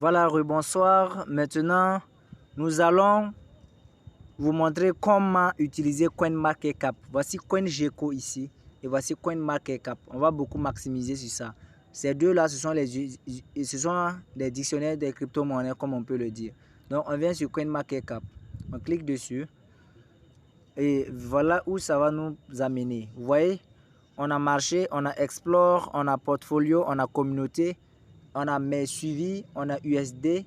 Voilà, bonsoir. Maintenant, nous allons vous montrer comment utiliser CoinMarketCap. Voici CoinGecko ici et voici CoinMarketCap. On va beaucoup maximiser sur ça. Ces deux-là, ce sont les dictionnaires des crypto-monnaies, comme on peut le dire. Donc, on vient sur CoinMarketCap. On clique dessus. Et voilà où ça va nous amener. Vous voyez, on a marché, on a Explore, on a Portfolio, on a Communauté, on a Mes Suivis, on a USD,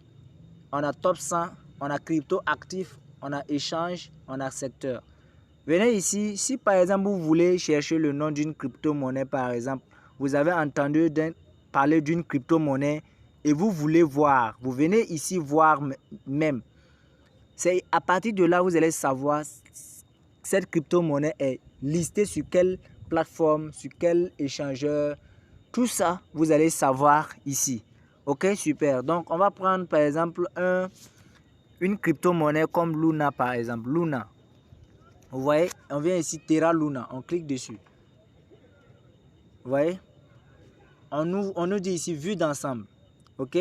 on a Top 100, on a Crypto Actif, on a Échange, on a Secteur. Venez ici, si par exemple vous voulez chercher le nom d'une crypto-monnaie par exemple, vous avez entendu parler d'une crypto-monnaie et vous voulez voir, vous venez ici voir même. C'est à partir de là vous allez savoir cette crypto-monnaie est listée sur quelle plateforme, sur quel échangeur. Tout ça, vous allez savoir ici. Ok, super. Donc, on va prendre par exemple une crypto-monnaie comme Luna par exemple. Luna. Vous voyez, on vient ici Terra Luna. On clique dessus. Vous voyez, on nous dit ici vue d'ensemble. Ok.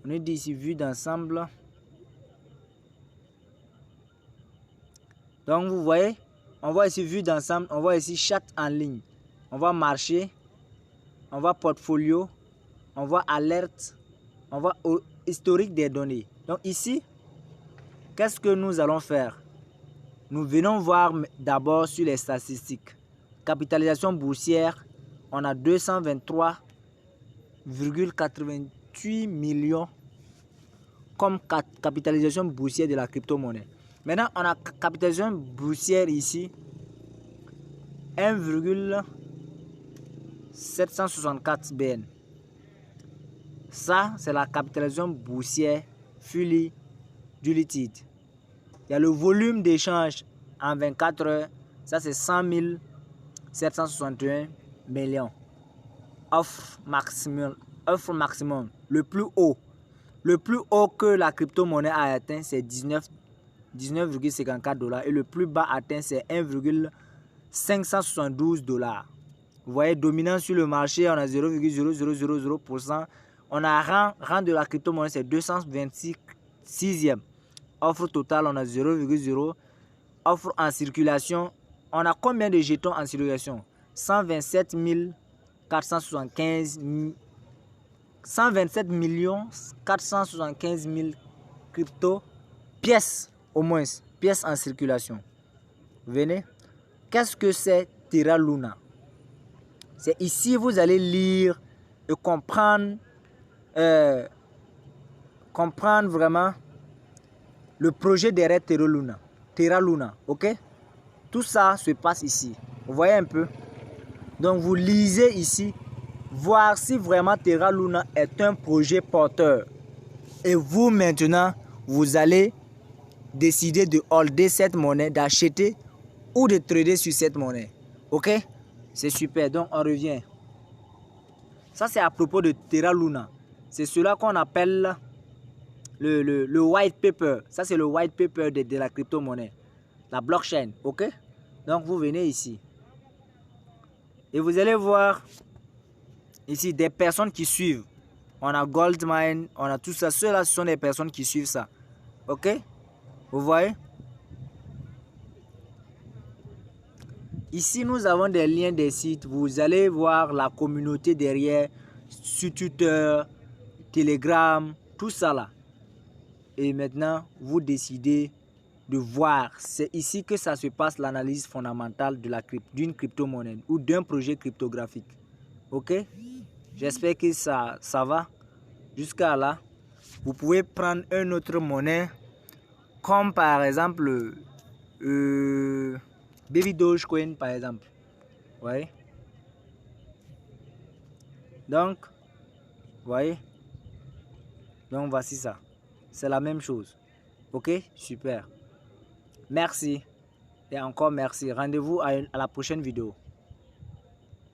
On nous dit ici vue d'ensemble. Donc, vous voyez, on voit ici vue d'ensemble. On voit ici chat en ligne. On va marcher. On va portfolio. On voit alerte. On voit historique des données. Donc, ici, qu'est-ce que nous allons faire? Nous venons voir d'abord sur les statistiques. Capitalisation boursière, on a 223,88 millions comme capitalisation boursière de la crypto-monnaie. Maintenant, on a capitalisation boursière ici, 1,764 BN. Ça, c'est la capitalisation boursière fully diluted. Il y a le volume d'échange en 24 heures, ça c'est 100 761 millions. Offre maximum, le plus haut. Le plus haut que la crypto-monnaie a atteint, c'est 19,54 $ et le plus bas atteint, c'est 1,572 $. Vous voyez, dominant sur le marché, on a 0,0000%. On a rang de la crypto-monnaie, c'est 226e. Offre totale, on a 0,0. Offre en circulation, on a combien de jetons en circulation? 127 475 127 475 000 crypto pièces, au moins, pièces en circulation. Venez. Qu'est-ce que c'est Terra Luna? C'est ici vous allez lire et comprendre vraiment le projet derrière Terra Luna. Terra Luna, ok? Tout ça se passe ici. Vous voyez un peu? Donc vous lisez ici, voir si vraiment Terra Luna est un projet porteur. Et vous maintenant, vous allez décider de holder cette monnaie, d'acheter ou de trader sur cette monnaie. Ok? C'est super. Donc on revient. Ça c'est à propos de Terra Luna. C'est cela qu'on appelle le white paper. Ça c'est le white paper de la crypto-monnaie. La blockchain. Ok? Donc vous venez ici. Et vous allez voir ici des personnes qui suivent. On a Goldmine, on a tout ça. Ceux-là, ce sont des personnes qui suivent ça. Ok? Vous voyez? Ici, nous avons des liens des sites. Vous allez voir la communauté derrière, sur Twitter, Telegram, tout ça là. Et maintenant, vous décidez de voir. C'est ici que ça se passe, l'analyse fondamentale d'une crypto-monnaie ou d'un projet cryptographique. Ok? J'espère que ça va. Jusqu'à là, vous pouvez prendre une autre monnaie, comme par exemple Baby Dogecoin par exemple. Ouais. Donc, voyez. Donc voici ça. C'est la même chose. Ok? Super. Merci. Et encore merci. Rendez-vous à la prochaine vidéo.